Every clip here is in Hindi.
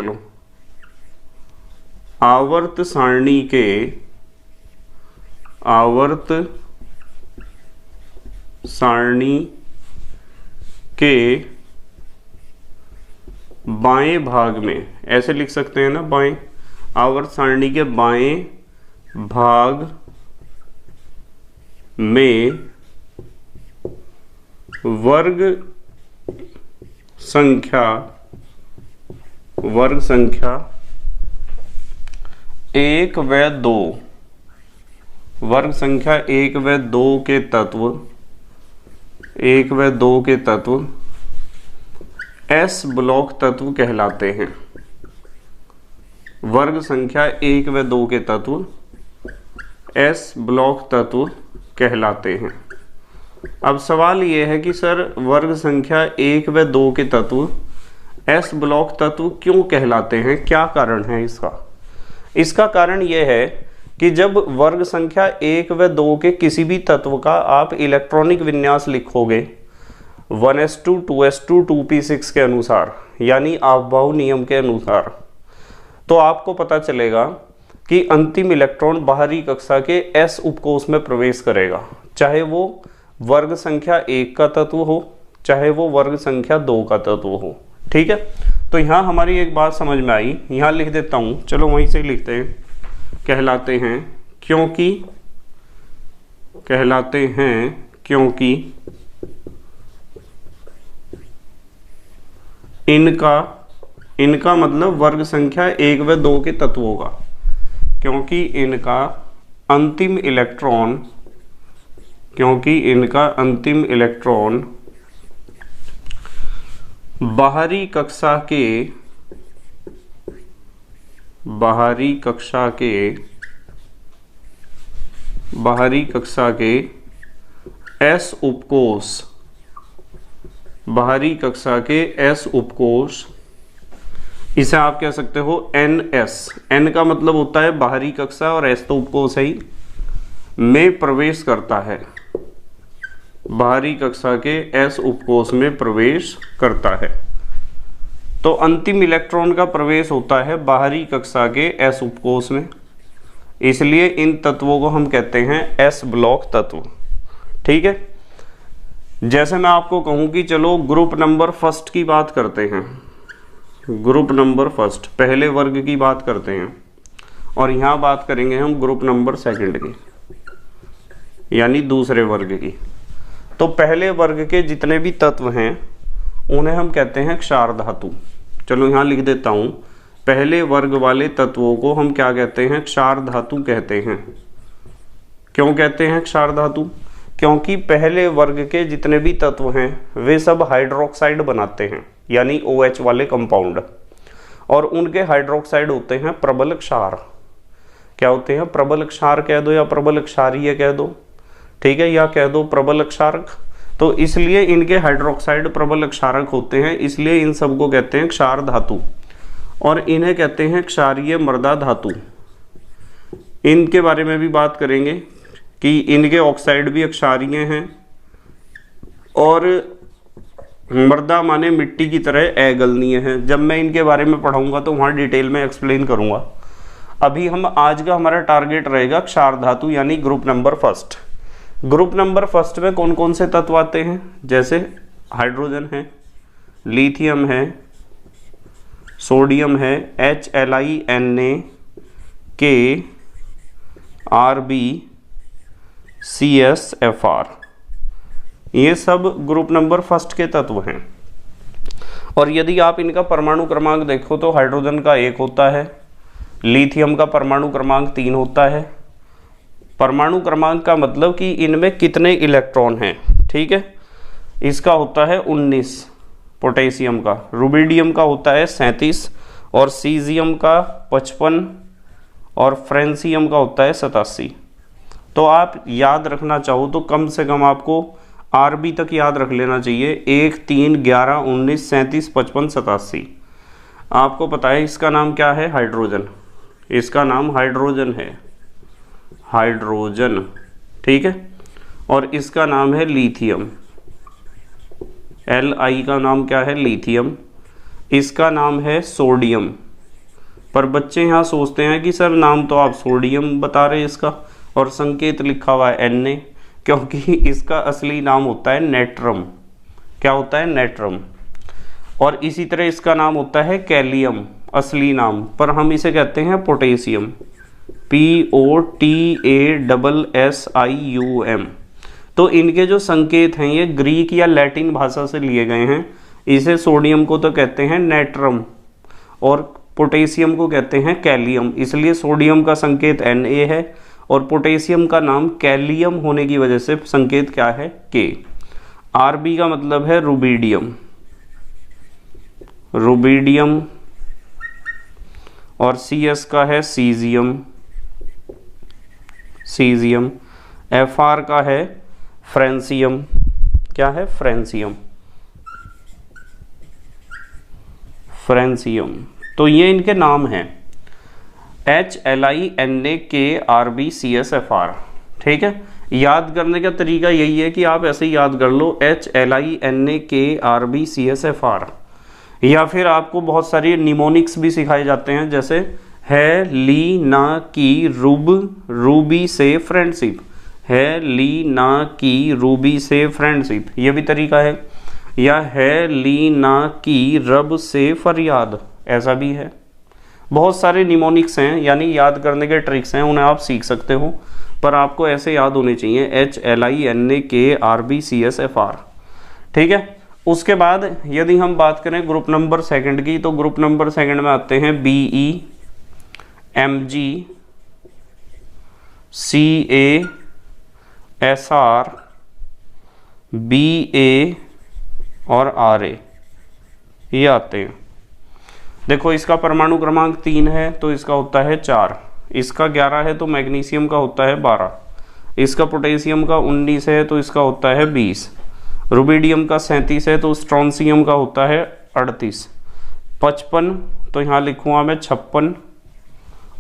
चलो, आवर्त सारणी के बाएं भाग में, ऐसे लिख सकते हैं ना, बाएं, आवर्त सारणी के बाएं भाग में वर्ग संख्या 1 व 2, वर्ग संख्या 1 व 2 के तत्व एस ब्लॉक तत्व कहलाते हैं। वर्ग संख्या 1 व 2 के तत्व एस ब्लॉक तत्व कहलाते हैं। अब सवाल यह है कि सर वर्ग संख्या 1 व 2 के तत्व एस ब्लॉक तत्व क्यों कहलाते हैं, क्या कारण है इसका? इसका कारण यह है कि जब वर्ग संख्या 1 व 2 के किसी भी तत्व का आप इलेक्ट्रॉनिक विन्यास लिखोगे 1s2 2s2 2p6 के अनुसार, यानी आपबाउ नियम के अनुसार, तो आपको पता चलेगा कि अंतिम इलेक्ट्रॉन बाहरी कक्षा के एस उपकोष में प्रवेश करेगा, चाहे वो वर्ग संख्या 1 का तत्व हो, चाहे वो वर्ग संख्या 2 का तत्व हो। ठीक है, तो यहाँ हमारी एक बात समझ में आई, यहाँ लिख देता हूँ, चलो वहीं से लिखते हैं। कहलाते हैं क्योंकि इनका मतलब वर्ग संख्या 1 व 2 के तत्वों का, क्योंकि इनका अंतिम इलेक्ट्रॉन बाहरी कक्षा के एस उपकोष, इसे आप कह सकते हो NS, N का मतलब होता है बाहरी कक्षा और S तो उपकोष है ही, में प्रवेश करता है, बाहरी कक्षा के S उपकोष में प्रवेश करता है। तो अंतिम इलेक्ट्रॉन का प्रवेश होता है बाहरी कक्षा के S उपकोष में, इसलिए इन तत्वों को हम कहते हैं S ब्लॉक तत्व। ठीक है, जैसे मैं आपको कहूं कि चलो ग्रुप नंबर फर्स्ट की बात करते हैं, ग्रुप नंबर फर्स्ट पहले वर्ग की बात करते हैं, और यहाँ बात करेंगे हम ग्रुप नंबर सेकंड की, यानी दूसरे वर्ग की। तो पहले वर्ग के जितने भी तत्व हैं उन्हें हम कहते हैं क्षार धातु। चलो यहाँ लिख देता हूँ, पहले वर्ग वाले तत्वों को हम क्या कहते हैं? क्षार धातु कहते हैं। क्यों कहते हैं क्षार धातु? क्योंकि पहले वर्ग के जितने भी तत्व हैं वे सब हाइड्रोक्साइड बनाते हैं, यानी OH वाले कंपाउंड, और उनके हाइड्रोक्साइड होते हैं प्रबल क्षार। क्या होते हैं? प्रबल क्षार कह दो या प्रबल क्षारीय कह दो, ठीक है, या कह दो प्रबल क्षारक। तो इसलिए इनके हाइड्रोक्साइड प्रबल क्षारक होते हैं, इसलिए इन सबको कहते हैं क्षार धातु, और इन्हें कहते हैं क्षारीय मृदा धातु। इनके बारे में भी बात करेंगे कि इनके ऑक्साइड भी क्षारीय हैं, और मृदा माने मिट्टी की तरह अगलनीय है। जब मैं इनके बारे में पढ़ाऊंगा तो वहाँ डिटेल में एक्सप्लेन करूंगा। अभी हम आज का हमारा टारगेट रहेगा क्षार धातु, यानी group number first. Group number first में कौन कौन से तत्व आते हैं? जैसे हाइड्रोजन है, लिथियम है, सोडियम है, HLiNaKRbCsFr, ये सब ग्रुप नंबर फर्स्ट के तत्व हैं। और यदि आप इनका परमाणु क्रमांक देखो तो हाइड्रोजन का 1 होता है, लिथियम का परमाणु क्रमांक 3 होता है। परमाणु क्रमांक का मतलब कि इनमें कितने इलेक्ट्रॉन हैं, ठीक है। इसका होता है 19 पोटेशियम का, रुबिडियम का होता है 37, और सीजियम का 55, और फ्रेंसियम का होता है 87। तो आप याद रखना चाहो तो कम से कम आपको आरबी तक याद रख लेना चाहिए, 1, 3, 11, 19, 37, 55, 87। आपको पता है इसका नाम क्या है? हाइड्रोजन। इसका नाम हाइड्रोजन है, हाइड्रोजन, ठीक है। और इसका नाम है लिथियम, Li का नाम क्या है? लिथियम। इसका नाम है सोडियम, पर बच्चे यहाँ सोचते हैं कि सर नाम तो आप सोडियम बता रहे हैं इसका और संकेत लिखा हुआ है Na, क्योंकि इसका असली नाम होता है नेट्रम। क्या होता है? नेट्रम। और इसी तरह इसका नाम होता है कैलियम, असली नाम, पर हम इसे कहते हैं पोटेशियम, POTASSIUM। तो इनके जो संकेत हैं ये ग्रीक या लैटिन भाषा से लिए गए हैं। इसे सोडियम को तो कहते हैं नेट्रम और पोटेशियम को कहते हैं कैलियम, इसलिए सोडियम का संकेत Na है और पोटेशियम का नाम कैलियम होने की वजह से संकेत क्या है? K। Rb का मतलब है रुबिडियम, रुबिडियम, और Cs का है सीजियम, सीजियम। Fr का है फ्रेंसियम। क्या है? Francium, francium. तो ये इनके नाम हैं HLINAKRBCSFR। ठीक है, याद करने का तरीका यही है कि आप ऐसे ही याद कर लो HLINAKRBCSFR, या फिर आपको बहुत सारी निमोनिक्स भी सिखाए जाते हैं, जैसे है, ली, ना, की, रुब, रूबी से फ्रेंडशिप, है, ली, ना, की, रूबी से फ्रेंडशिप, ये भी तरीका है। या है, ली, ना, की, रब से फरियाद, ऐसा भी है। बहुत सारे निमोनिक्स हैं, यानी याद करने के ट्रिक्स हैं, उन्हें आप सीख सकते हो, पर आपको ऐसे याद होने चाहिए HLINAKRBCSFR। ठीक है, उसके बाद यदि हम बात करें ग्रुप नंबर सेकंड की, तो ग्रुप नंबर सेकंड में आते हैं BE, MG, CA, SR, BA और RA, ये आते हैं। देखो इसका परमाणु क्रमांक 3 है तो इसका होता है 4, इसका 11 है तो मैग्नीशियम का होता है 12, इसका पोटेशियम का 19 है तो इसका होता है 20, रुबिडियम का 37 है तो स्ट्रोंसियम का होता है 38, 55 तो यहाँ लिखूँगा मैं 56,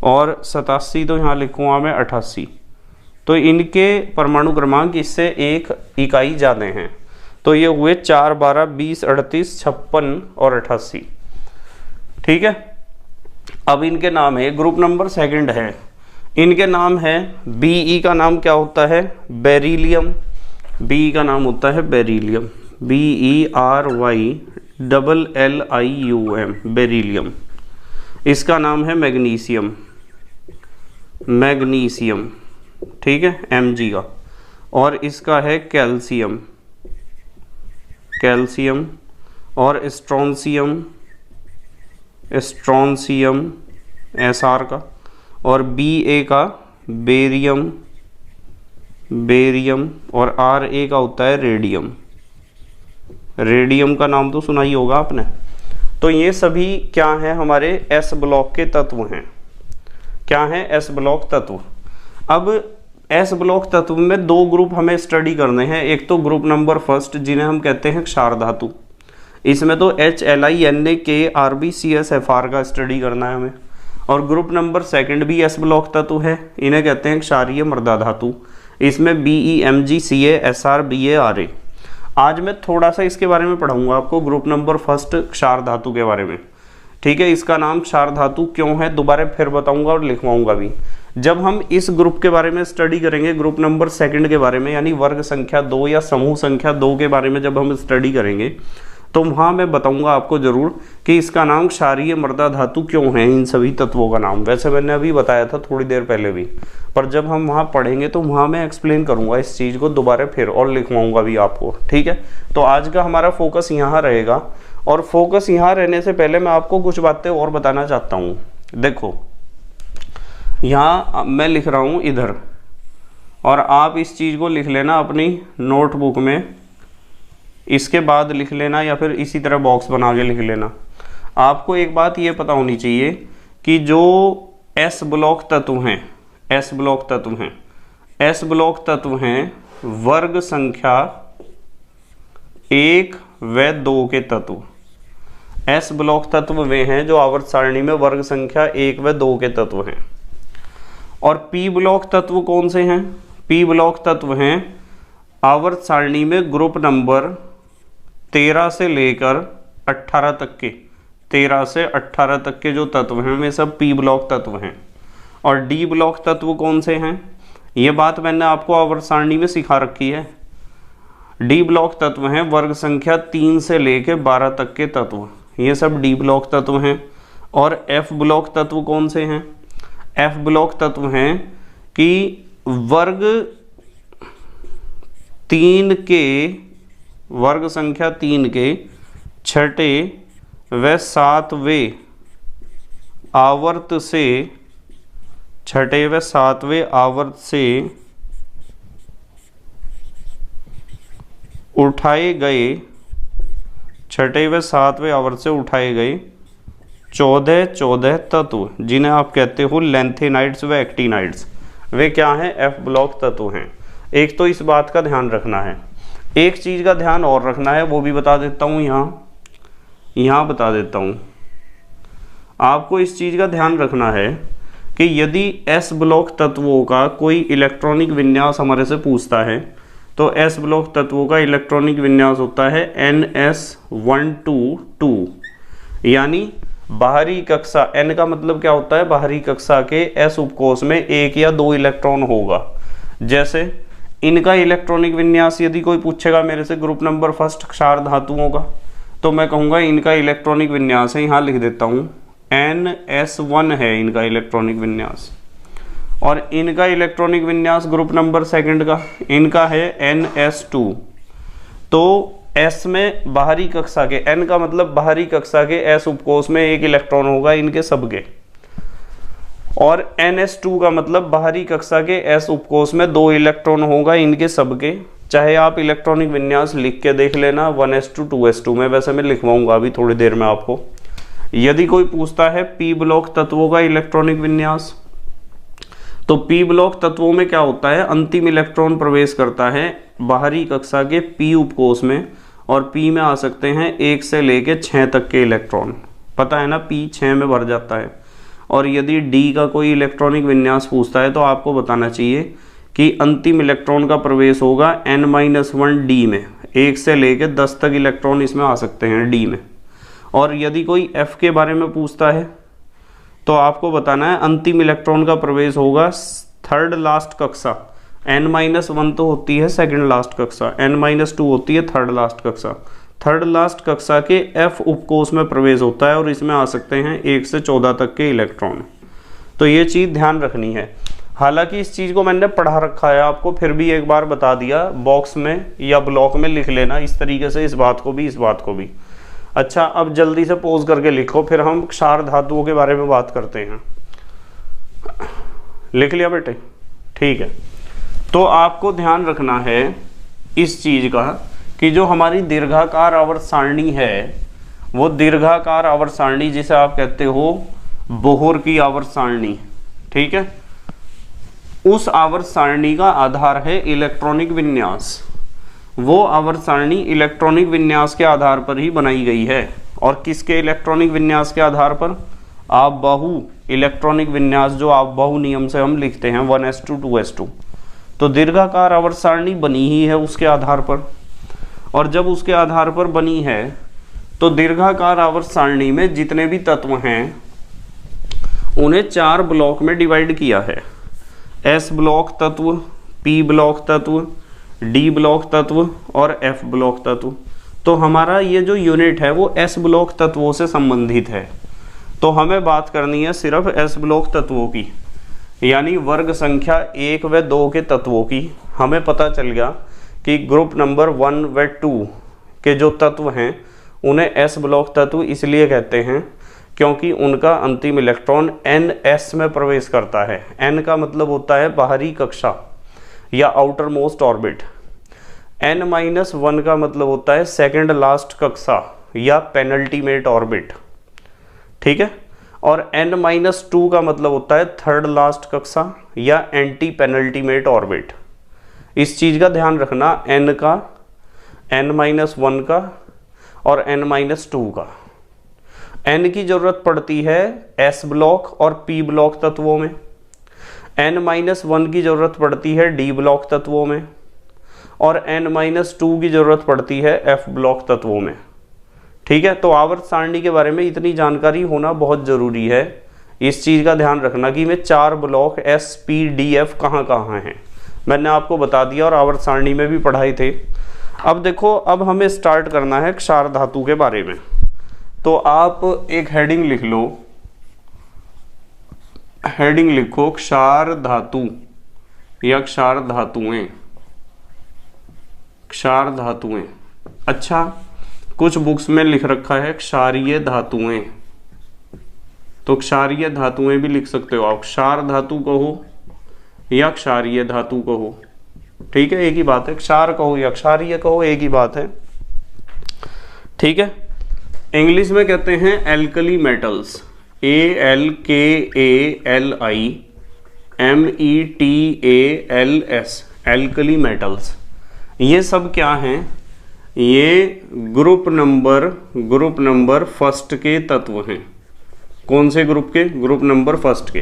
और 87 तो यहाँ लिखूँगा मैं 88। तो इनके परमाणु क्रमांक इससे एक इकाई ज़्यादा हैं, तो ये हुए 4, 12, 20, 38, 56 और 88। ठीक है, अब इनके नाम है, ग्रुप नंबर सेकंड है, इनके नाम है BE का नाम क्या होता है? बेरिलियम। BE का नाम होता है बेरिलियम, BERYLLIUM, बेरिलियम। इसका नाम है मैग्नीशियम, मैग्नीशियम। ठीक है, Mg का। और इसका है कैल्शियम, कैल्शियम। और स्ट्रोंसियम, स्ट्रोंसियम Sr का। और Ba का बेरियम, बेरियम। और Ra का होता है रेडियम, रेडियम का नाम तो सुना ही होगा आपने। तो ये सभी क्या हैं? हमारे S ब्लॉक के तत्व हैं। क्या हैं? S ब्लॉक तत्व। अब S ब्लॉक तत्व में दो ग्रुप हमें स्टडी करने हैं। एक तो ग्रुप नंबर फर्स्ट जिन्हें हम कहते हैं क्षार धातु, इसमें तो HLINAKRBCSFR का स्टडी करना है हमें। और ग्रुप नंबर सेकंड भी S ब्लॉक तत्व है, इन्हें कहते हैं क्षारीय मृदा धातु, इसमें BE, MG, CA, SR, BA, RA। आज मैं थोड़ा सा इसके बारे में पढ़ाऊंगा आपको, ग्रुप नंबर फर्स्ट क्षार धातु के बारे में। ठीक है, इसका नाम क्षार धातु क्यों है दोबारा फिर बताऊंगा और लिखवाऊंगा भी। जब हम इस ग्रुप के बारे में स्टडी करेंगे, ग्रुप नंबर सेकंड के बारे में, यानी वर्ग संख्या 2 या समूह संख्या 2 के बारे में जब हम स्टडी करेंगे, तो वहाँ मैं बताऊंगा आपको जरूर कि इसका नाम क्षारीय मृदा धातु क्यों है, इन सभी तत्वों का नाम। वैसे मैंने अभी बताया था थोड़ी देर पहले भी, पर जब हम वहाँ पढ़ेंगे तो वहाँ मैं एक्सप्लेन करूँगा इस चीज़ को दोबारा फिर और लिखवाऊँगा भी आपको। ठीक है, तो आज का हमारा फोकस यहाँ रहेगा। और फोकस यहाँ रहने से पहले मैं आपको कुछ बातें और बताना चाहता हूँ। देखो यहाँ मैं लिख रहा हूँ इधर, और आप इस चीज़ को लिख लेना अपनी नोटबुक में, इसके बाद लिख लेना या फिर इसी तरह बॉक्स बना के लिख लेना। आपको एक बात ये पता होनी चाहिए कि जो S ब्लॉक तत्व हैं, S ब्लॉक तत्व हैं, S ब्लॉक तत्व हैं वर्ग संख्या 1 व 2 के तत्व। S ब्लॉक तत्व वे हैं जो आवर्त सारणी में वर्ग संख्या 1 व 2 के तत्व हैं। और P ब्लॉक तत्व कौन से हैं? P ब्लॉक तत्व हैं आवर्त सारणी में ग्रुप नंबर 13 से लेकर 18 तक के 13 से 18 तक के जो तत्व हैं वे सब पी ब्लॉक तत्व हैं। और डी ब्लॉक तत्व कौन से हैं, ये बात मैंने आपको आवर्त सारणी में सिखा रखी है। डी ब्लॉक तत्व हैं वर्ग संख्या 3 से लेके 12 तक के तत्व, ये सब डी ब्लॉक तत्व हैं। और एफ ब्लॉक तत्व कौन से हैं, एफ ब्लॉक तत्व हैं कि वर्ग 3 के, वर्ग संख्या 3 के छठे व 7वें आवर्त से, छठे व 7वें आवर्त से उठाए गए, छठे व 7वें आवर्त से उठाए गए 14 तत्व जिन्हें आप कहते हो लेंथेनाइड्स व एक्टिनाइड्स, वे क्या हैं, एफ ब्लॉक तत्व हैं। एक तो इस बात का ध्यान रखना है, एक चीज़ का ध्यान और रखना है, वो भी बता देता हूँ, यहाँ बता देता हूँ। आपको इस चीज़ का ध्यान रखना है कि यदि एस ब्लॉक तत्वों का कोई इलेक्ट्रॉनिक विन्यास हमारे से पूछता है तो एस ब्लॉक तत्वों का इलेक्ट्रॉनिक विन्यास होता है NS122, यानी बाहरी कक्षा, N का मतलब क्या होता है, बाहरी कक्षा के S उपकोष में 1 या 2 इलेक्ट्रॉन होगा। जैसे इनका इलेक्ट्रॉनिक विन्यास यदि कोई पूछेगा मेरे से ग्रुप नंबर फर्स्ट क्षार धातुओं का, तो मैं कहूँगा इनका इलेक्ट्रॉनिक विन्यास है, यहाँ लिख देता हूँ NS1 है इनका इलेक्ट्रॉनिक विन्यास। और इनका इलेक्ट्रॉनिक विन्यास ग्रुप नंबर सेकंड का, इनका है NS2। तो S में बाहरी कक्षा के, N का मतलब बाहरी कक्षा के S उपकोष में 1 इलेक्ट्रॉन होगा इनके सबके, और NS2 का मतलब बाहरी कक्षा के S उपकोष में 2 इलेक्ट्रॉन होगा इनके सबके। चाहे आप इलेक्ट्रॉनिक विन्यास लिख के देख लेना 1s2 2s2 में, वैसे मैं लिखवाऊंगा अभी थोड़ी देर में आपको। यदि कोई पूछता है पी ब्लॉक तत्वों का इलेक्ट्रॉनिक विन्यास, तो पी ब्लॉक तत्वों में क्या होता है, अंतिम इलेक्ट्रॉन प्रवेश करता है बाहरी कक्षा के पी उपकोष में, और पी में आ सकते हैं 1 से लेके 6 तक के इलेक्ट्रॉन, पता है ना, पी 6 में भर जाता है। और यदि डी का कोई इलेक्ट्रॉनिक विन्यास पूछता है तो आपको बताना चाहिए कि अंतिम इलेक्ट्रॉन का प्रवेश होगा N-1 डी में, 1 से लेके 10 तक इलेक्ट्रॉन इसमें आ सकते हैं डी में। और यदि कोई एफ के बारे में पूछता है तो आपको बताना है अंतिम इलेक्ट्रॉन का प्रवेश होगा थर्ड लास्ट कक्षा, N-1 तो होती है सेकंड लास्ट कक्षा, N-2 होती है थर्ड लास्ट कक्षा, थर्ड लास्ट कक्षा के F उपकोष में प्रवेश होता है और इसमें आ सकते हैं 1 से 14 तक के इलेक्ट्रॉन। तो ये चीज़ ध्यान रखनी है। हालांकि इस चीज़ को मैंने पढ़ा रखा है आपको, फिर भी एक बार बता दिया, बॉक्स में या ब्लॉक में लिख लेना इस तरीके से, इस बात को भी, इस बात को भी। अच्छा, अब जल्दी से पोज करके लिखो, फिर हम क्षार धातुओं के बारे में बात करते हैं। लिख लिया बेटे, ठीक है। तो आपको ध्यान रखना है इस चीज़ का कि जो हमारी दीर्घाकार आवर्त सारणी है, वो दीर्घाकार आवर्त सारणी जिसे आप कहते हो बोहर की आवर्त सारणी, ठीक है, उस आवर्त सारणी का आधार है इलेक्ट्रॉनिक विन्यास। वो आवर्त सारणी इलेक्ट्रॉनिक विन्यास के आधार पर ही बनाई गई है। और किसके इलेक्ट्रॉनिक विन्यास के आधार पर, आप बहु इलेक्ट्रॉनिक विन्यास, जो आप बहु नियम से हम लिखते हैं 1s2 2s2। तो दीर्घाकार आवर्त सारणी बनी ही है उसके आधार पर, और जब उसके आधार पर बनी है तो दीर्घाकार आवर्त सारणी में जितने भी तत्व हैं उन्हें 4 ब्लॉक में डिवाइड किया है, S ब्लॉक तत्व, P ब्लॉक तत्व, D ब्लॉक तत्व और F ब्लॉक तत्व। तो हमारा ये जो यूनिट है वो S ब्लॉक तत्वों से संबंधित है। तो हमें बात करनी है सिर्फ S ब्लॉक तत्वों की, यानी वर्ग संख्या 1 व 2 के तत्वों की। हमें पता चल गया कि ग्रुप नंबर 1 व 2 के जो तत्व हैं उन्हें S ब्लॉक तत्व इसलिए कहते हैं क्योंकि उनका अंतिम इलेक्ट्रॉन NS में प्रवेश करता है। N का मतलब होता है बाहरी कक्षा या आउटर मोस्ट ऑर्बिट, N-1 का मतलब होता है सेकंड लास्ट कक्षा या पेनल्टीमेट ऑर्बिट, ठीक है, और N-2 का मतलब होता है थर्ड लास्ट कक्षा या एंटी पेनल्टीमेट ऑर्बिट। इस चीज़ का ध्यान रखना, N का, N-1 का और N-2 का। N की ज़रूरत पड़ती है S ब्लॉक और P ब्लॉक तत्वों में, N-1 की ज़रूरत पड़ती है D ब्लॉक तत्वों में, और N-2 की ज़रूरत पड़ती है F ब्लॉक तत्वों में, ठीक है, तो आवर्त सारणी के बारे में इतनी जानकारी होना बहुत ज़रूरी है। इस चीज़ का ध्यान रखना कि में 4 ब्लॉक SPDF कहाँ कहाँ हैं, मैंने आपको बता दिया और आवर्त सारणी में भी पढ़ाए थे। अब देखो, अब हमें स्टार्ट करना है क्षार धातु के बारे में। तो आप एक हेडिंग लिख लो, हेडिंग लिखो क्षार धातु या क्षार धातुएं, क्षार धातुएं। अच्छा, कुछ बुक्स में लिख रखा है क्षारीय धातुएं, तो क्षारीय धातुएं भी लिख सकते हो आप, क्षार धातु कहो या क्षारीय धातु कहो, ठीक है, एक ही बात है। क्षार कहो या क्षारीय कहो, एक ही बात है, ठीक है। इंग्लिश में कहते हैं alkali metals, ALKALIMETALS, alkali metals. ये सब क्या हैं? ये ग्रुप नंबर फर्स्ट के तत्व हैं। कौन से ग्रुप के? ग्रुप नंबर फर्स्ट के।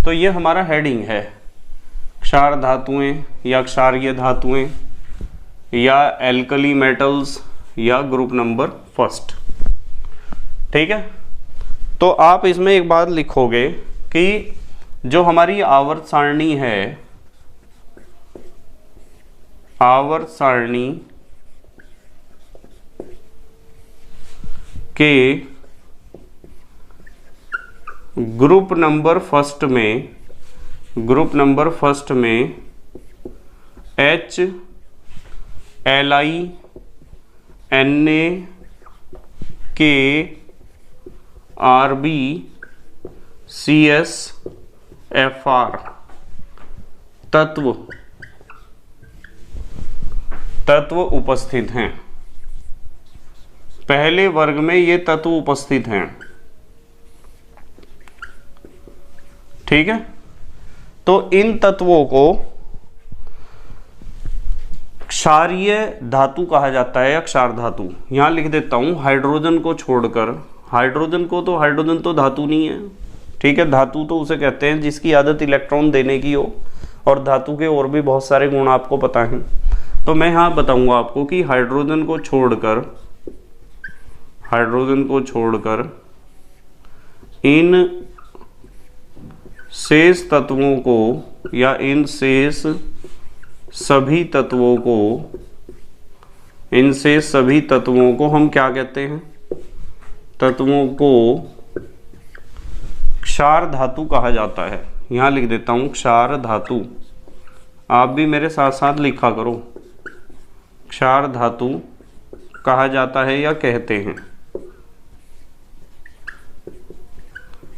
तो ये हमारा हेडिंग है, क्षार धातुएं या क्षारीय धातुएं या एल्कली मेटल्स या ग्रुप नंबर फर्स्ट, ठीक है। तो आप इसमें एक बात लिखोगे कि जो हमारी आवर्त सारणी है, आवर्त सारणी के ग्रुप नंबर फर्स्ट में H Li Na K Rb CS Fr तत्व उपस्थित हैं। पहले वर्ग में ये तत्व उपस्थित हैं, ठीक है। तो इन तत्वों को क्षारीय धातु कहा जाता है या क्षार धातु। यहां लिख देता हूं, हाइड्रोजन को छोड़कर, हाइड्रोजन तो धातु नहीं है, ठीक है। धातु तो उसे कहते हैं जिसकी आदत इलेक्ट्रॉन देने की हो, और धातु के और भी बहुत सारे गुण आपको पता हैं। तो मैं यहां बताऊंगा आपको कि हाइड्रोजन को छोड़कर इन शेष तत्वों को या इन शेष सभी तत्वों को हम क्या कहते हैं? तत्वों को क्षार धातु कहा जाता है। यहां लिख देता हूं क्षार धातु, आप भी मेरे साथ साथ लिखा करो। क्षार धातु कहा जाता है या कहते हैं।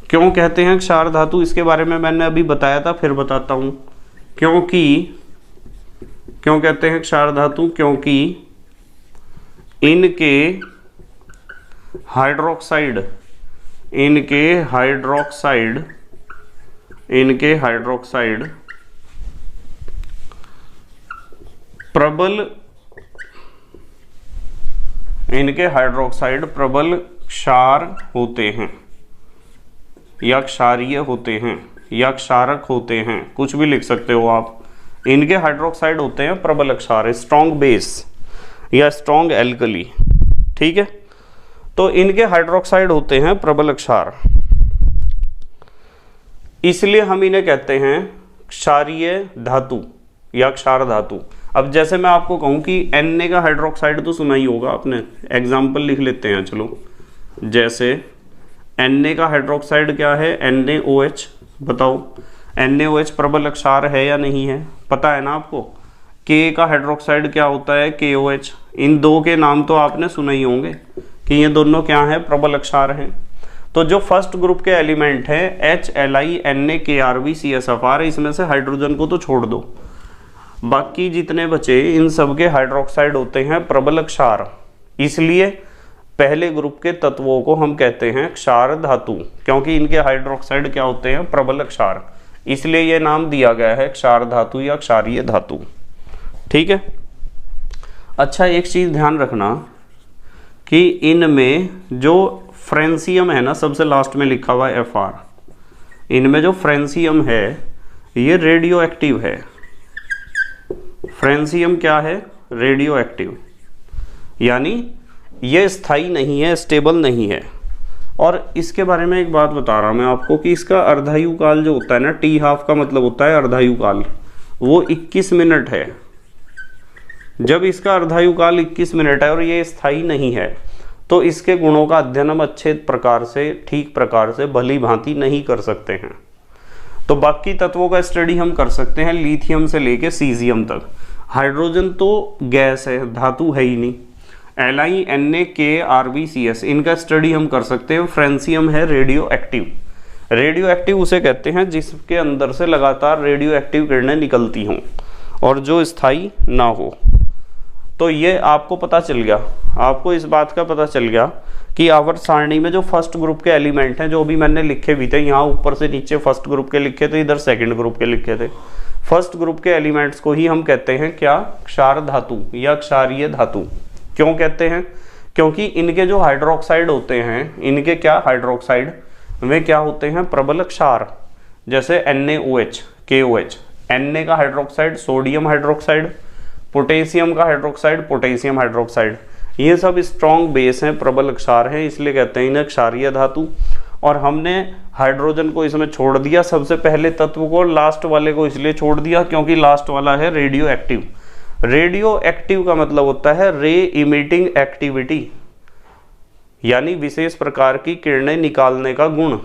क्यों कहते हैं क्षार धातु, इसके बारे में मैंने अभी बताया था, फिर बताता हूं। क्यों कहते हैं क्षार धातु? क्योंकि इनके हाइड्रोक्साइड प्रबल क्षार होते हैं या क्षारीय होते हैं या क्षारक होते हैं, कुछ भी लिख सकते हो आप। इनके हाइड्रोक्साइड होते हैं प्रबल क्षार, स्ट्रॉन्ग बेस या स्ट्रॉन्ग एल्कली, ठीक है। तो इनके हाइड्रोक्साइड होते हैं प्रबल क्षार, इसलिए हम इन्हें कहते हैं क्षारीय धातु या क्षार धातु। अब जैसे मैं आपको कहूं कि Na का हाइड्रोक्साइड तो सुना ही होगा आपने, एग्जाम्पल लिख लेते हैं चलो। जैसे Na का हाइड्रोक्साइड क्या है? NaOH। बताओ NaOH प्रबल क्षार है या नहीं है? पता है ना आपको। K का हाइड्रोक्साइड क्या होता है? KOH। इन दो के नाम तो आपने सुना ही होंगे कि ये दोनों क्या है? प्रबल क्षार हैं। तो जो फर्स्ट ग्रुप के एलिमेंट है H Li Na K Rb CS Fr, इसमें से हाइड्रोजन को तो छोड़ दो, बाकी जितने बचे इन सब के हाइड्रोक्साइड होते हैं प्रबल क्षार। इसलिए पहले ग्रुप के तत्वों को हम कहते हैं क्षार धातु, क्योंकि इनके हाइड्रोक्साइड क्या होते हैं? प्रबल क्षार। इसलिए यह नाम दिया गया है क्षार धातु या क्षारीय धातु, ठीक है। अच्छा, एक चीज ध्यान रखना कि इनमें जो फ्रेंसियम है ना, सबसे लास्ट में लिखा हुआ है Fr, इनमें जो फ्रेंसियम है ये रेडियो एक्टिव है। फ्रेंसियम क्या है? Radio active. यानी ये स्थायी नहीं है, स्टेबल नहीं है। और इसके बारे में एक बात बता रहा हूँ मैं आपको कि इसका अर्धायु काल जो होता है ना, टी हाफ का मतलब होता है अर्धायु काल, वो 21 मिनट है। जब इसका अर्धायु काल 21 मिनट है और ये स्थायी नहीं है, तो इसके गुणों का अध्ययन हम अच्छे प्रकार से, ठीक प्रकार से, भली भांति नहीं कर सकते हैं। तो बाकी तत्वों का स्टडी हम कर सकते हैं, लिथियम से लेके सीजियम तक। हाइड्रोजन तो गैस है, धातु है ही नहीं। Li, Na, K, RbCs, इनका स्टडी हम कर सकते हैं। फ्रेंसियम है रेडियो एक्टिव। रेडियो एक्टिव उसे कहते हैं जिसके अंदर से लगातार रेडियो एक्टिव किरणें निकलती हों और जो स्थायी ना हो। तो ये आपको पता चल गया, आपको इस बात का पता चल गया कि आवर्त सारणी में जो फर्स्ट ग्रुप के एलिमेंट हैं, जो भी मैंने लिखे भी थे, यहाँ ऊपर से नीचे फर्स्ट ग्रुप के लिखे थे, इधर सेकंड ग्रुप के लिखे थे। फर्स्ट ग्रुप के एलिमेंट्स को ही हम कहते हैं क्या, क्षार धातु या क्षारीय धातु। क्यों कहते हैं? क्योंकि इनके जो हाइड्रोक्साइड होते हैं, इनके क्या हाइड्रोक्साइड, वे क्या होते हैं, प्रबल क्षार। जैसे NaOH, KOH, Na का हाइड्रोक्साइड सोडियम हाइड्रोक्साइड, पोटेशियम का हाइड्रोक्साइड पोटेशियम हाइड्रोक्साइड, ये सब स्ट्रॉन्ग बेस हैं, प्रबल क्षार हैं, इसलिए कहते हैं इन्हें क्षारीय धातु। और हमने हाइड्रोजन को इसमें छोड़ दिया, सबसे पहले तत्व को, लास्ट वाले को इसलिए छोड़ दिया क्योंकि लास्ट वाला है रेडियो एक्टिव। रेडियो एक्टिव का मतलब होता है रे इमिटिंग एक्टिविटी, यानी विशेष प्रकार की किरणें निकालने का गुण।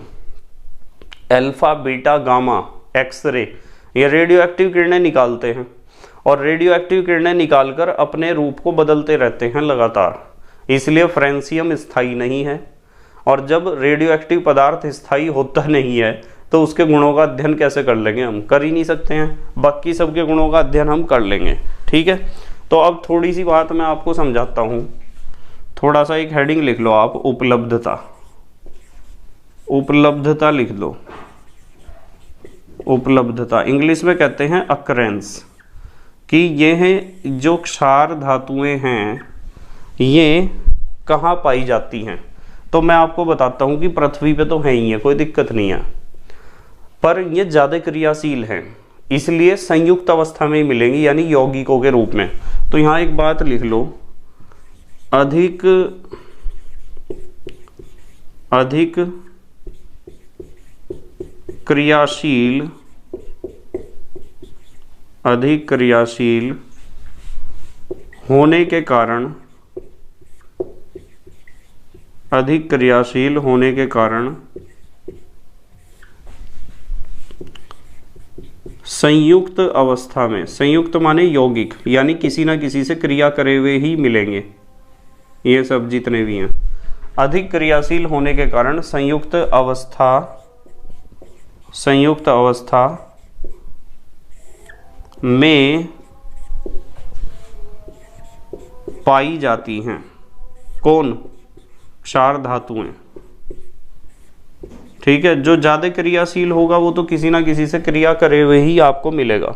अल्फा, बीटा, गामा, एक्सरे, ये रेडियो एक्टिव किरणें निकालते हैं और रेडियो एक्टिव किरणें निकालकर अपने रूप को बदलते रहते हैं लगातार। इसलिए फ्रेंसियम स्थायी नहीं है। और जब रेडियो एक्टिव पदार्थ स्थायी होता नहीं है तो उसके गुणों का अध्ययन कैसे कर लेंगे? हम कर ही नहीं सकते हैं। बाकी सबके गुणों का अध्ययन हम कर लेंगे, ठीक है। तो अब थोड़ी सी बात मैं आपको समझाता हूं। थोड़ा सा एक हेडिंग लिख लो आप, उपलब्धता। उपलब्धता लिख लो, उपलब्धता। इंग्लिश में कहते हैं अकरेंस, कि ये हैं जो क्षार धातुएं हैं, ये कहाँ पाई जाती हैं। तो मैं आपको बताता हूं कि पृथ्वी पे तो है ही है, कोई दिक्कत नहीं है, पर ये ज़्यादा क्रियाशील हैं, इसलिए संयुक्त अवस्था में ही मिलेंगी, यानी यौगिकों के रूप में। तो यहाँ एक बात लिख लो, अधिक क्रियाशील, अधिक क्रियाशील होने के कारण, अधिक क्रियाशील होने के कारण संयुक्त अवस्था में, संयुक्त माने यौगिक, यानी किसी ना किसी से क्रिया करे हुए ही मिलेंगे ये सब जितने भी हैं। अधिक क्रियाशील होने के कारण संयुक्त अवस्था में पाई जाती हैं। कौन? क्षार धातुएं, ठीक है। जो ज्यादा क्रियाशील होगा वो तो किसी ना किसी से क्रिया करे हुए ही आपको मिलेगा।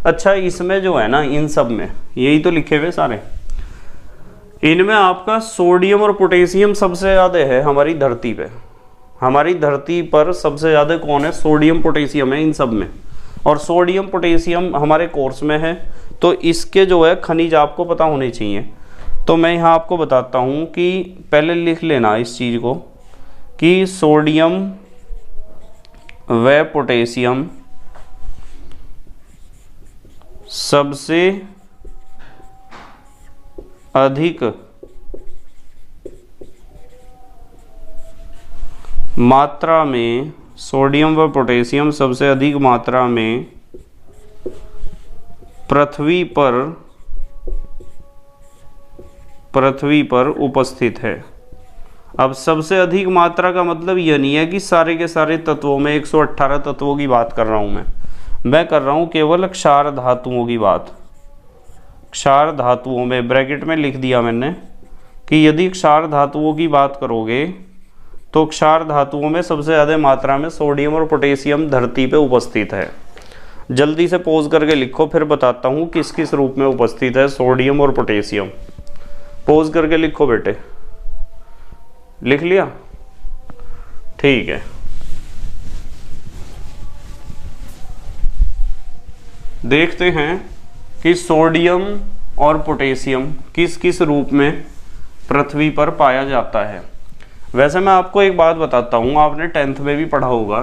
अच्छा, इसमें जो है ना, इन सब में यही तो लिखे हुए सारे, इनमें आपका सोडियम और पोटेशियम सबसे ज्यादा है हमारी धरती पे। हमारी धरती पर सबसे ज्यादा कौन है? सोडियम पोटेशियम है इन सब में। और सोडियम पोटेशियम हमारे कोर्स में है, तो इसके जो है खनिज आपको पता होने चाहिए। तो मैं यहाँ आपको बताता हूँ कि पहले लिख लेना इस चीज़ को कि सोडियम व पोटेशियम सबसे अधिक मात्रा में, सोडियम व पोटेशियम सबसे अधिक मात्रा में पृथ्वी पर उपस्थित है। अब सबसे अधिक मात्रा का मतलब यह नहीं है कि सारे के सारे तत्वों में 118 तत्वों की बात कर रहा हूं मैं कर रहा हूं केवल क्षार धातुओं की बात। क्षार धातुओं में ब्रैकेट में लिख दिया मैंने कि यदि क्षार धातुओं की बात करोगे तो क्षार धातुओं में सबसे ज़्यादा मात्रा में सोडियम और पोटेशियम धरती पे उपस्थित है। जल्दी से पॉज करके लिखो, फिर बताता हूँ किस किस रूप में उपस्थित है सोडियम और पोटेशियम। पॉज करके लिखो बेटे, लिख लिया? ठीक है। देखते हैं कि सोडियम और पोटेशियम किस किस रूप में पृथ्वी पर पाया जाता है। वैसे मैं आपको एक बात बताता हूँ, आपने 10th में भी पढ़ा होगा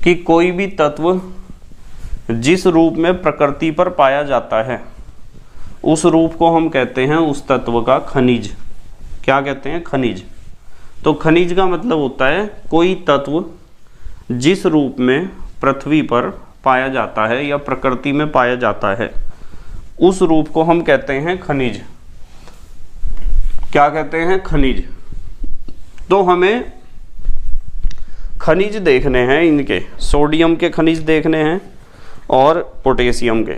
कि कोई भी तत्व जिस रूप में प्रकृति पर पाया जाता है उस रूप को हम कहते हैं उस तत्व का खनिज। क्या कहते हैं? खनिज। तो खनिज का मतलब होता है कोई तत्व जिस रूप में पृथ्वी पर पाया जाता है या प्रकृति में पाया जाता है उस रूप को हम कहते हैं खनिज। क्या कहते हैं? खनिज। तो हमें खनिज देखने हैं, इनके सोडियम के खनिज देखने हैं और पोटेशियम के।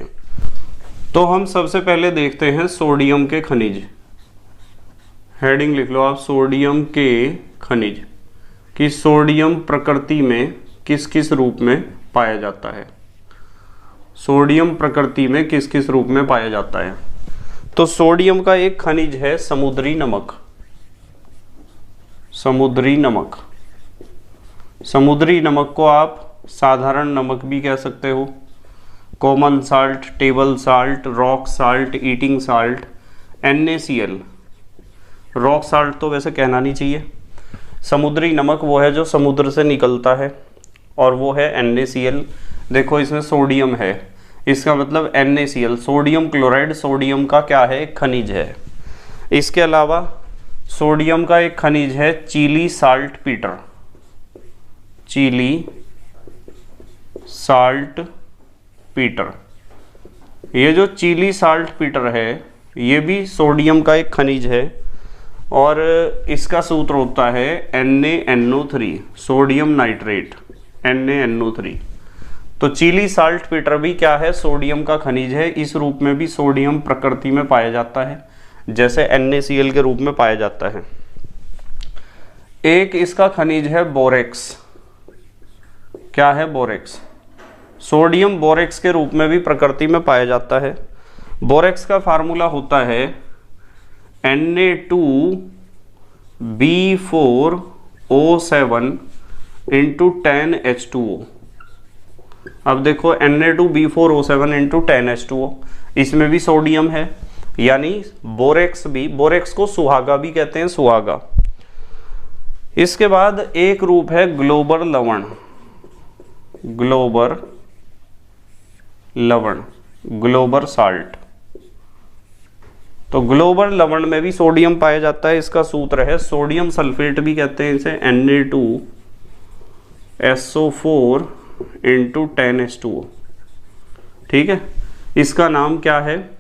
तो हम सबसे पहले देखते हैं सोडियम के खनिज। हेडिंग लिख लो आप, सोडियम के खनिज, कि सोडियम प्रकृति में किस किस रूप में पाया जाता है। सोडियम प्रकृति में किस किस रूप में पाया जाता है। तो सोडियम का एक खनिज है समुद्री नमक। समुद्री नमक। समुद्री नमक को आप साधारण नमक भी कह सकते हो, common salt, table salt, rock salt, eating salt, NaCl। Rock salt तो वैसे कहना नहीं चाहिए। समुद्री नमक वो है जो समुद्र से निकलता है और वो है NaCl। देखो इसमें सोडियम है, इसका मतलब NaCl, सोडियम क्लोराइड, सोडियम का क्या है? एक खनिज है। इसके अलावा सोडियम का एक खनिज है Chile saltpetre. Chile saltpetre. ये जो चीली साल्ट पीटर है ये भी सोडियम का एक खनिज है और इसका सूत्र होता है NaNO3, सोडियम नाइट्रेट, NaNO3। तो चीली साल्ट पीटर भी क्या है? सोडियम का खनिज है। इस रूप में भी सोडियम प्रकृति में पाया जाता है जैसे NaCl के रूप में पाया जाता है। एक इसका खनिज है बोरेक्स। क्या है? बोरेक्स। सोडियम बोरेक्स के रूप में भी प्रकृति में पाया जाता है। बोरेक्स का फार्मूला होता है Na2B4O7 × 10H2O। अब देखो Na2B4O7 × 10H2O, इसमें भी सोडियम है, यानी बोरेक्स भी, बोरेक्स को सुहागा भी कहते हैं, सुहागा। इसके बाद एक रूप है ग्लोबर लवण। ग्लोबर लवण, ग्लोबर साल्ट। तो ग्लोबर लवण में भी सोडियम पाया जाता है। इसका सूत्र है सोडियम सल्फेट भी कहते हैं इसे, Na2SO4 × 10H2O। ठीक है, इसका नाम क्या है?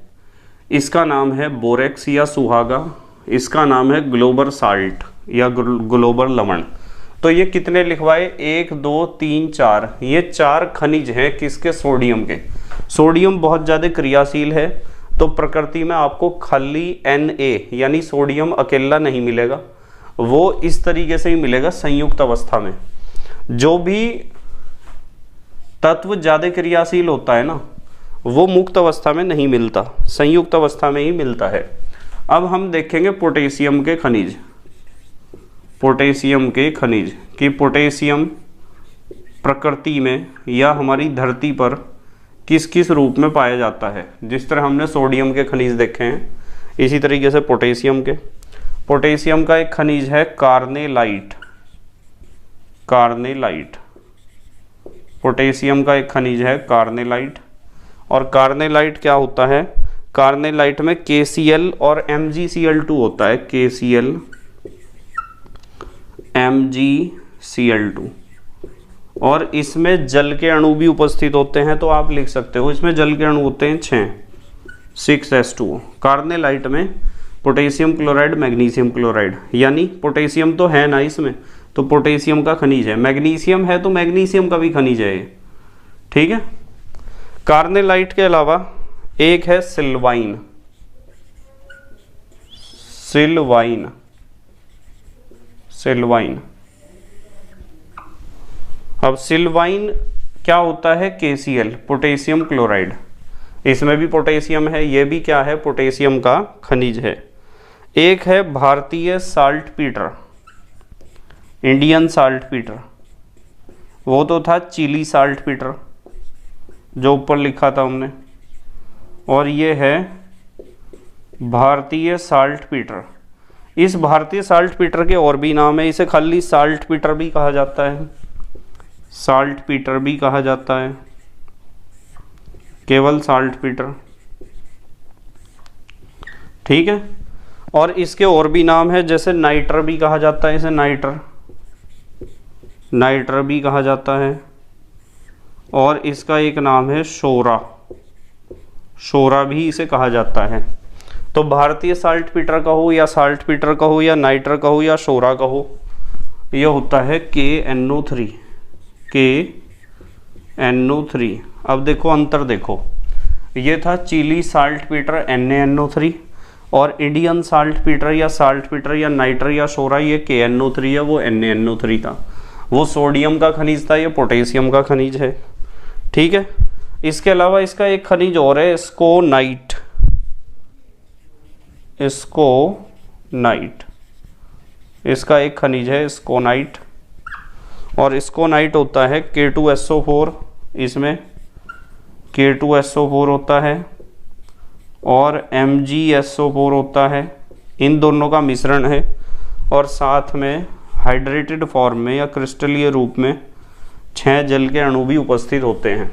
इसका नाम है बोरेक्स या सुहागा। इसका नाम है ग्लोबर साल्ट या ग्लोबर लवण। तो ये कितने लिखवाए? 1 2 3 4। ये 4 खनिज हैं किसके? सोडियम के। सोडियम बहुत ज़्यादा क्रियाशील है तो प्रकृति में आपको खाली Na यानी सोडियम अकेला नहीं मिलेगा, वो इस तरीके से ही मिलेगा संयुक्त अवस्था में। जो भी तत्व ज़्यादा क्रियाशील होता है ना वो मुक्त अवस्था में नहीं मिलता, संयुक्त अवस्था में ही मिलता है। अब हम देखेंगे पोटेशियम के खनिज। पोटेशियम के खनिज, कि पोटेशियम प्रकृति में या हमारी धरती पर किस किस रूप में पाया जाता है। जिस तरह हमने सोडियम के खनिज देखे हैं इसी तरीके से पोटेशियम के। पोटेशियम का एक खनिज है कार्नेलाइट। कार्नेलाइट। पोटेशियम का एक खनिज है कार्नेलाइट। और कार्नेलाइट क्या होता है? कार्नेलाइट में KCl और MgCl2 होता है। KCl MgCl2। और इसमें जल के अणु भी उपस्थित होते हैं, तो आप लिख सकते हो इसमें जल के अणु होते हैं 6H2O। कार्नेलाइट में पोटेशियम क्लोराइड, मैग्नीशियम क्लोराइड, यानी पोटेशियम तो है ना इसमें, तो पोटेशियम का खनिज है। मैग्नीशियम है तो मैग्नीशियम का भी खनिज है ये। ठीक है। कार्नेलाइट के अलावा एक है सिल्वाइन। सिल्वाइन। सिल्वाइन। अब सिल्वाइन क्या होता है? KCl, potassium chloride. इसमें भी पोटेशियम है, ये भी क्या है? पोटेशियम का खनिज है। एक है भारतीय salt Peter, Indian salt Peter. वो तो था चिली साल्ट पीटर जो ऊपर लिखा था हमने, और ये है भारतीय साल्ट पीटर। इस भारतीय साल्टपीटर के और भी नाम है, इसे खाली साल्टपीटर भी कहा जाता है, साल्टपीटर भी कहा जाता है, केवल साल्टपीटर, ठीक है। और इसके और भी नाम है, जैसे नाइटर भी कहा जाता है, इसे नाइटर, नाइटर भी कहा जाता है। और इसका एक नाम है शोरा, शोरा भी इसे कहा जाता है। तो भारतीय साल्टपीटर कहो या साल्टपीटर कहो या नाइटर कहो या शोरा कहो, यह होता है KNO3, KNO3। अब देखो अंतर देखो, ये था चिली साल्टपीटर NaNO3 और इंडियन साल्टपीटर या साल्टपीटर या नाइटर या शोरा ये KNO3 है, वो NaNO3 था। वो सोडियम का खनिज था, ये पोटेशियम का खनिज है, ठीक है। इसके अलावा इसका एक खनिज और है, स्कोनाइट, स्कोनाइट, इसका एक खनिज है स्कोनाइट। और स्कोनाइट होता है K2SO4, इसमें K2SO4 होता है और MgSO4 होता है, इन दोनों का मिश्रण है। और साथ में हाइड्रेटेड फॉर्म में या क्रिस्टलीय रूप में 6 जल के अणु भी उपस्थित होते हैं।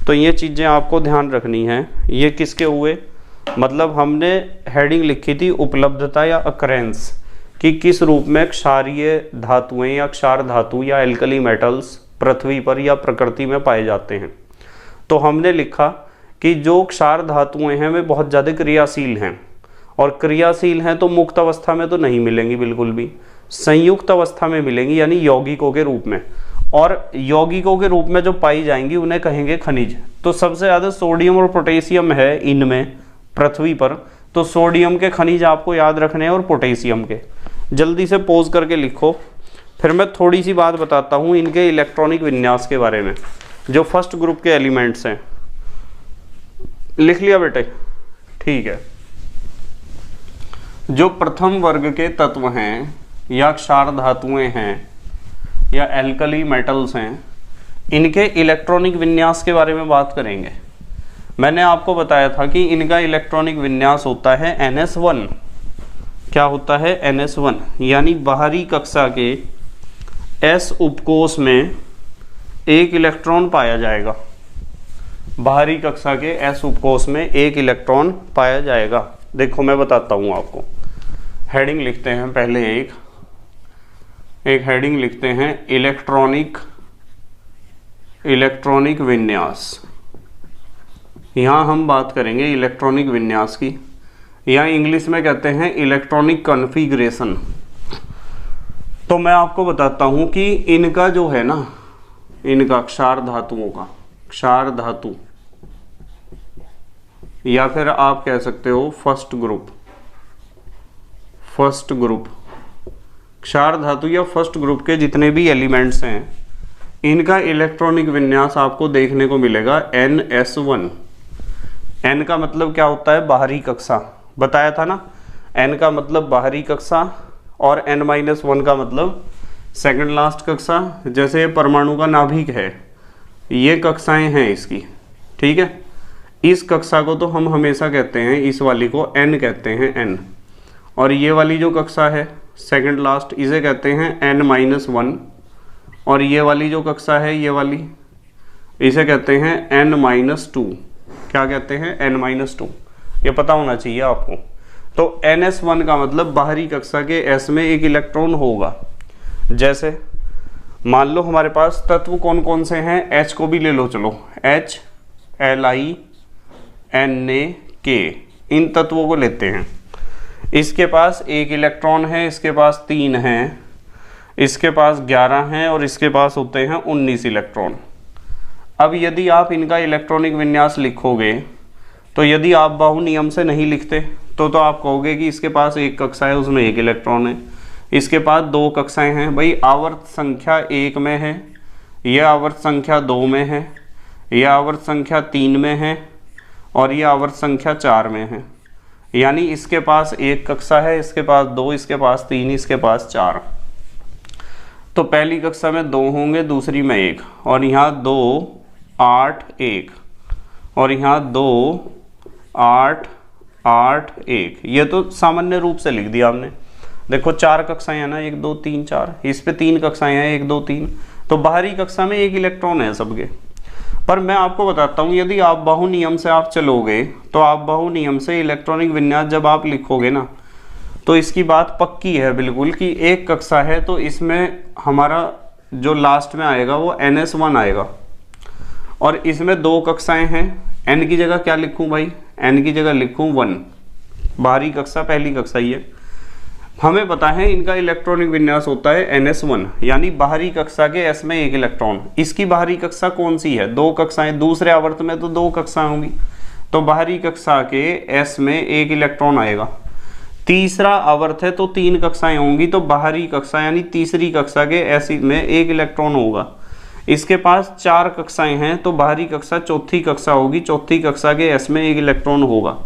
तो ये चीज़ें आपको ध्यान रखनी है। ये किसके हुए, मतलब हमने हेडिंग लिखी थी उपलब्धता या अकरेंस, कि किस रूप में क्षारीय धातुएं या क्षार धातु या एल्कली मेटल्स पृथ्वी पर या प्रकृति में पाए जाते हैं। तो हमने लिखा कि जो क्षार धातुएं हैं वे बहुत ज़्यादा क्रियाशील हैं, और क्रियाशील हैं तो मुक्त अवस्था में तो नहीं मिलेंगी बिल्कुल भी, संयुक्त अवस्था में मिलेंगी, यानी यौगिकों के रूप में। और यौगिकों के रूप में जो पाई जाएंगी उन्हें कहेंगे खनिज। तो सबसे ज़्यादा सोडियम और पोटेशियम है इनमें पृथ्वी पर, तो सोडियम के खनिज आपको याद रखने हैं और पोटेशियम के। जल्दी से पोज करके लिखो, फिर मैं थोड़ी सी बात बताता हूँ इनके इलेक्ट्रॉनिक विन्यास के बारे में। जो फर्स्ट ग्रुप के एलिमेंट्स हैं, लिख लिया बेटे, ठीक है। जो प्रथम वर्ग के तत्व हैं या क्षार धातुएं हैं या एल्कली मेटल्स हैं, इनके इलेक्ट्रॉनिक विन्यास के बारे में बात करेंगे। मैंने आपको बताया था कि इनका इलेक्ट्रॉनिक विन्यास होता है NS1। क्या होता है? NS1, यानी बाहरी कक्षा के S उपकोष में एक इलेक्ट्रॉन पाया जाएगा। बाहरी कक्षा के S उपकोष में एक इलेक्ट्रॉन पाया जाएगा। देखो मैं बताता हूँ आपको। हेडिंग लिखते हैं पहले, एक हेडिंग लिखते हैं इलेक्ट्रॉनिक विन्यास। यहाँ हम बात करेंगे इलेक्ट्रॉनिक विन्यास की, या इंग्लिश में कहते हैं इलेक्ट्रॉनिक कॉन्फ़िगरेशन। तो मैं आपको बताता हूँ कि इनका जो है ना, इनका क्षार धातुओं का, क्षार धातु या फिर आप कह सकते हो फर्स्ट ग्रुप क्षार धातु या फर्स्ट ग्रुप के जितने भी एलिमेंट्स हैं, इनका इलेक्ट्रॉनिक विन्यास आपको देखने को मिलेगा NS1। N का मतलब क्या होता है? बाहरी कक्षा, बताया था ना। N का मतलब बाहरी कक्षा और N-1 का मतलब सेकंड लास्ट कक्षा। जैसे परमाणु का नाभिक है, ये कक्षाएं हैं इसकी, ठीक है। इस कक्षा को तो हम हमेशा कहते हैं, इस वाली को N कहते हैं, N। और ये वाली जो कक्षा है सेकंड लास्ट, इसे कहते हैं N-1। और ये वाली जो कक्षा है, ये वाली, इसे कहते हैं N-2। क्या कहते हैं? N-2। ये पता होना चाहिए आपको। तो NS1 का मतलब बाहरी कक्षा के S में एक इलेक्ट्रॉन होगा। जैसे मान लो हमारे पास तत्व कौन कौन से हैं, H को भी ले लो, चलो H, Li, Na, K, इन तत्वों को लेते हैं। इसके पास एक इलेक्ट्रॉन है, इसके पास 3 हैं, इसके पास 11 हैं और इसके पास होते हैं 19 इलेक्ट्रॉन। अब यदि आप इनका इलेक्ट्रॉनिक विन्यास लिखोगे, तो यदि आप बाहु नियम से नहीं लिखते तो आप कहोगे कि इसके पास एक कक्षा है, उसमें एक इलेक्ट्रॉन है, इसके पास 2 कक्षाएं हैं। भाई आवर्त संख्या 1 में है, यह आवर्त संख्या 2 में है, यह आवर्त संख्या 3 में है और यह आवर्त संख्या 4 में है। यानी इसके पास एक कक्षा है, इसके पास 2, इसके पास 3, इसके पास 4। तो पहली कक्षा में 2 होंगे, दूसरी में 1, और यहाँ 2, 8, 1, और यहाँ 2, 8, 8, 1। ये तो सामान्य रूप से लिख दिया हमने। देखो 4 कक्षाएं हैं ना, 1 2 3 4, इस पे 3 कक्षाएं हैं 1 2 3, तो बाहरी कक्षा में 1 इलेक्ट्रॉन है सबके। पर मैं आपको बताता हूँ, यदि आप बाहु नियम से आप चलोगे तो आप बाहु नियम से इलेक्ट्रॉनिक विन्यास जब आप लिखोगे ना, तो इसकी बात पक्की है बिल्कुल कि एक कक्षा है तो इसमें हमारा जो लास्ट में आएगा वो NS1 आएगा, और इसमें 2 कक्षाएं हैं। n की जगह क्या लिखूं भाई, n की जगह लिखूं 1, बाहरी कक्षा पहली कक्षा ही है। हमें पता है इनका इलेक्ट्रॉनिक विन्यास होता है NS1, यानी बाहरी कक्षा के s में 1 इलेक्ट्रॉन। इसकी बाहरी कक्षा कौन सी है, 2 कक्षाएं, दूसरे आवर्त में तो 2 कक्षाएं होंगी, तो बाहरी कक्षा के s में 1 इलेक्ट्रॉन आएगा। तीसरा आवर्त है तो 3 कक्षाएं होंगी, तो बाहरी कक्षा यानी तीसरी कक्षा के s में 1 इलेक्ट्रॉन होगा। इसके पास 4 कक्षाएं हैं तो बाहरी कक्षा चौथी कक्षा होगी, चौथी कक्षा के s में 1 इलेक्ट्रॉन होगा।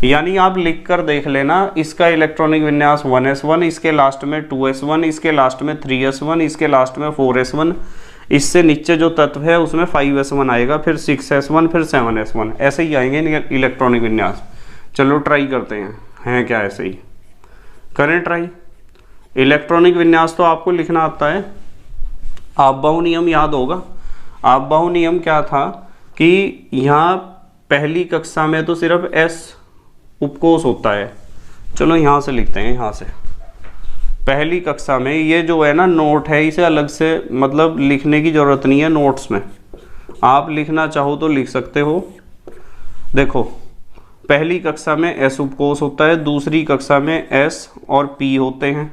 यानी आप लिख कर देख लेना, इसका इलेक्ट्रॉनिक विन्यास 1s1, इसके लास्ट में 2s1, इसके लास्ट में 3s1, इसके लास्ट में 4s1, इससे नीचे जो तत्व है उसमें 5s1 आएगा, फिर 6s1, फिर 7s1, ऐसे ही आएंगे इलेक्ट्रॉनिक विन्यास। चलो ट्राई करते हैं क्या ऐसे ही करें ट्राई। इलेक्ट्रॉनिक विन्यास तो आपको लिखना आता है, आपबाहु नियम याद होगा। आपबाहु नियम क्या था कि यहाँ पहली कक्षा में तो सिर्फ s उपकोष होता है। चलो यहाँ से लिखते हैं, यहाँ से पहली कक्षा में ये जो है ना नोट है, इसे अलग से मतलब लिखने की जरूरत नहीं है, नोट्स में आप लिखना चाहो तो लिख सकते हो। देखो पहली कक्षा में s उपकोष होता है, दूसरी कक्षा में s और p होते हैं,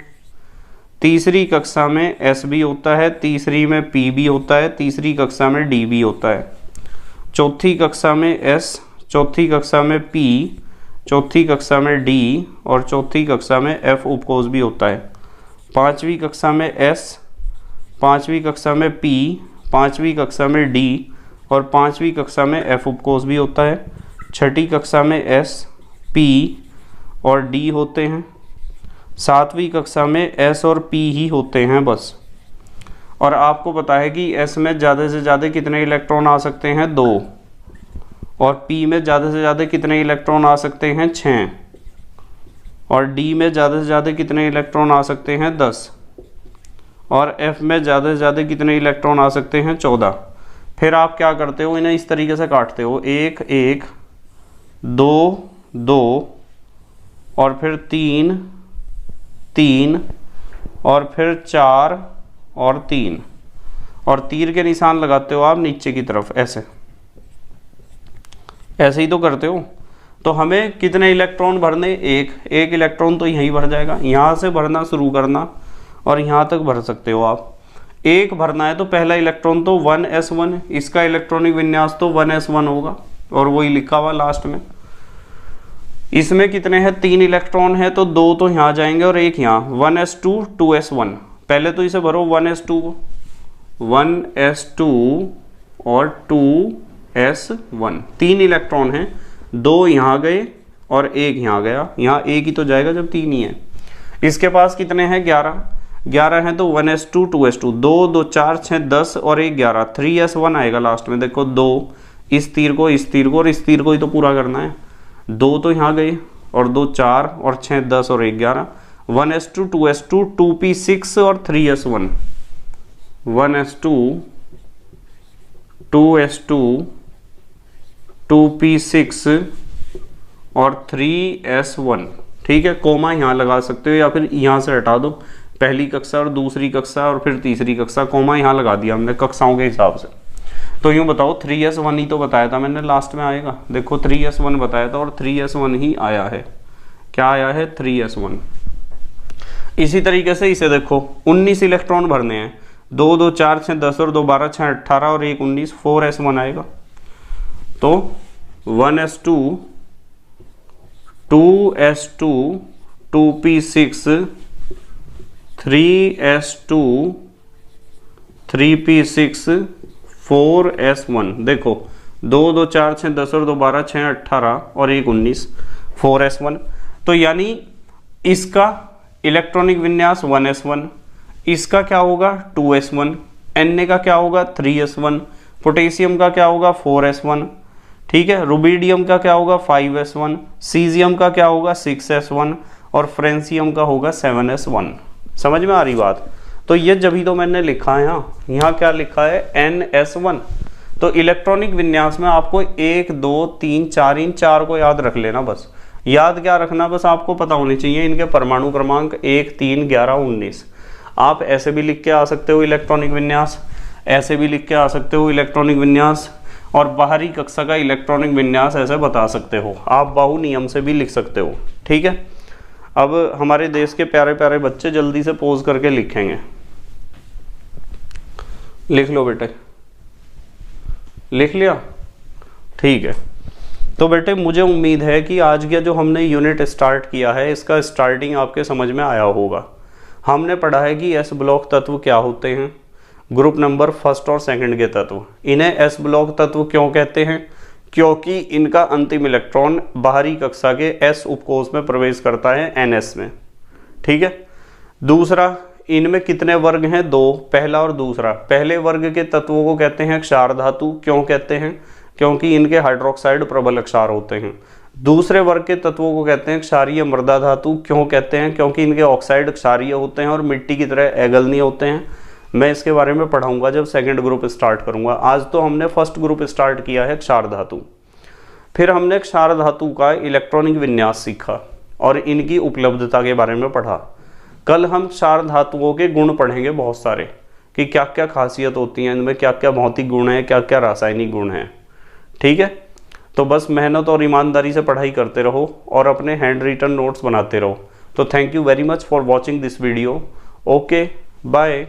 तीसरी कक्षा में s भी होता है, तीसरी में p भी होता है, तीसरी कक्षा में d भी होता है, चौथी कक्षा में s, चौथी कक्षा में p, चौथी कक्षा में d और चौथी कक्षा में f उपकोष भी होता है, पांचवी कक्षा में s, पांचवी कक्षा में p, पांचवी कक्षा में d और पांचवी कक्षा में f उपकोष भी होता है, छठी कक्षा में s, p और d होते हैं, सातवीं कक्षा में s और p ही होते हैं बस। और आपको पता है कि s में ज़्यादा से ज़्यादा कितने इलेक्ट्रॉन आ सकते हैं, 2, और p में ज़्यादा से ज़्यादा कितने इलेक्ट्रॉन आ सकते हैं, 6, और d में ज़्यादा से ज़्यादा कितने इलेक्ट्रॉन आ सकते हैं, 10, और f में ज़्यादा से ज़्यादा कितने इलेक्ट्रॉन आ सकते हैं, 14। फिर आप क्या करते हो, इन्हें इस तरीके से काटते हो, 1 1, 2 2 और फिर 3 3 और फिर 4 और 3, और तीर के निशान लगाते हो आप नीचे की तरफ, ऐसे ऐसे ही तो करते हो। तो हमें कितने इलेक्ट्रॉन भरने, एक इलेक्ट्रॉन तो यहीं भर जाएगा, यहाँ से भरना शुरू करना और यहाँ तक भर सकते हो आप। एक भरना है तो पहला इलेक्ट्रॉन तो 1s1, इसका इलेक्ट्रॉनिक विन्यास तो 1s1 होगा, और वही लिखा हुआ लास्ट में। इसमें कितने हैं, 3 इलेक्ट्रॉन है तो 2 तो यहाँ जाएंगे और 1 यहाँ, 1s2 2s1। पहले तो इसे भरो 1s2 और 2s1, 3 इलेक्ट्रॉन हैं, 2 यहाँ गए और 1 यहाँ गया, यहाँ 1 ही तो जाएगा जब 3 ही है। इसके पास कितने हैं, 11 हैं तो 1s2 2s2, 2 2 4 6 10 और 1 11, 3s1 आएगा लास्ट में। देखो 2, इस तीर को इस तीर को और इस तीर को ही तो पूरा करना है, 2 तो यहाँ गए और 2 4 और 6 10 और 1 11, 1s2 2s2 2p6 और 3s1, 1s2 2s2 2p6 और 3s1। ठीक है, कोमा यहाँ लगा सकते हो या फिर यहाँ से हटा दो, पहली कक्षा और दूसरी कक्षा और फिर तीसरी कक्षा, कोमा यहाँ लगा दिया हमने कक्षाओं के हिसाब से। तो यूँ बताओ 3s1 ही तो बताया था मैंने लास्ट में आएगा, देखो 3s1 बताया था और 3s1 ही आया है। क्या आया है, 3s1। इसी तरीके से इसे देखो 19 इलेक्ट्रॉन भरने हैं, 2 2 4 6 10 और 2 12 6 18 और 1 19, 4s1 आएगा। तो 1s2 2s2 2p6 3s2 3p6 4s1। देखो 2 2 4 6 10 और 2 12 6 18 और 1 19, 4s1। तो यानी इसका इलेक्ट्रॉनिक विन्यास 1s1, इसका क्या होगा 2s1, Na का क्या होगा 3s1, पोटेशियम का क्या होगा 4s1, ठीक है, रुबिडियम का क्या होगा 5s1, सीजियम का क्या होगा 6s1 और फ्रेंसियम का होगा 7s1। समझ में आ रही बात? तो ये जब ही तो मैंने लिखा है, यहाँ क्या लिखा है NS1। तो इलेक्ट्रॉनिक विन्यास में आपको 1 2 3 4 इन 4 को याद रख लेना। बस याद क्या रखना, बस आपको पता होनी चाहिए इनके परमाणु क्रमांक 1 3 11 19। आप ऐसे भी लिख के आ सकते हो इलेक्ट्रॉनिक विन्यास, ऐसे भी लिख के आ सकते हो इलेक्ट्रॉनिक विन्यास, और बाहरी कक्षा का इलेक्ट्रॉनिक विन्यास ऐसे बता सकते हो। आप बाहु नियम से भी लिख सकते हो। ठीक है, अब हमारे देश के प्यारे प्यारे बच्चे जल्दी से पोज करके लिखेंगे। लिख लो बेटे, लिख लिया? ठीक है। तो बेटे मुझे उम्मीद है कि आज का जो हमने यूनिट स्टार्ट किया है इसका स्टार्टिंग आपके समझ में आया होगा। हमने पढ़ा है कि एस ब्लॉक तत्व क्या होते हैं, ग्रुप नंबर फर्स्ट और सेकंड के तत्व। इन्हें एस ब्लॉक तत्व क्यों कहते हैं? क्योंकि इनका अंतिम इलेक्ट्रॉन बाहरी कक्षा के एस उपकोष में प्रवेश करता है NS में। ठीक है। दूसरा, इनमें कितने वर्ग हैं? 2, पहला और दूसरा। पहले वर्ग के तत्वों को कहते हैं क्षार धातु। क्यों कहते हैं? क्योंकि इनके हाइड्रोक्साइड प्रबल क्षार होते हैं। दूसरे वर्ग के तत्वों को कहते हैं क्षारीय मृदा धातु। क्यों कहते हैं? क्योंकि इनके ऑक्साइड क्षारीय होते हैं और मिट्टी की तरह अगलनीय होते हैं। मैं इसके बारे में पढ़ाऊंगा जब सेकंड ग्रुप स्टार्ट करूंगा। आज तो हमने फर्स्ट ग्रुप स्टार्ट किया है क्षार धातु। फिर हमने क्षार धातु का इलेक्ट्रॉनिक विन्यास सीखा और इनकी उपलब्धता के बारे में पढ़ा। कल हम क्षार धातुओं के गुण पढ़ेंगे बहुत सारे, कि क्या क्या खासियत होती हैं इनमें, क्या क्या भौतिक गुण हैं, क्या क्या रासायनिक गुण हैं। ठीक है। तो बस मेहनत और ईमानदारी से पढ़ाई करते रहो और अपने हैंड रिटन नोट्स बनाते रहो। तो thank you very much for watching this video. Okay, bye.